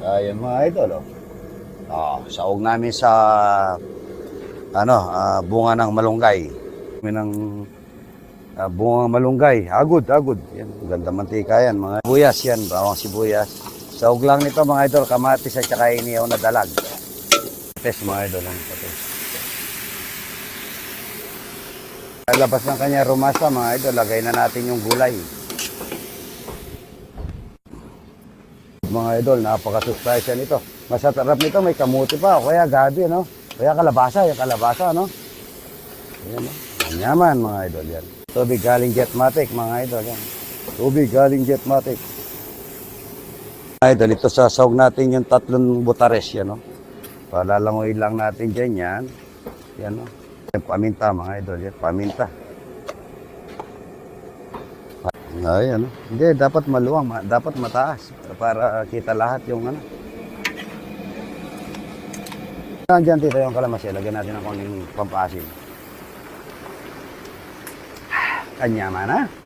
Ayan mga idol, oh. Saog namin sa bunga ng malunggay. Ng bunga ng malunggay. Agud, agud. Yan, ganda mantika yan. Mga sibuyas yan, bawang sibuyas. Saog lang nito mga idol, kamatis at saka inihaw na dalag. Test mga idol. Labas ng kanya rumasa mga idol, lagay na natin yung gulay. Mga idol, napaka-surprise nito. Masarap nito, may kamuti pa, o kaya gabi, no? Kaya kalabasa, yung kalabasa, no? Ayan, no? Yaman, mga idol, yan. Tubig galing Jetmatic, mga idol, yan. Tubig galing Jetmatic. Mga idol, ito sasawag natin yung 3 butares, yan, no? Palalangoy lang natin dyan, yan. Yan, no? Paminta, mga idol, yan. Paminta. Ay, ano? Hindi, dapat maluwang, dapat mataas para kita lahat yung ano. Diyan dito yung kalamansi, lagyan natin ng konting pampasim. Kanya man, ha?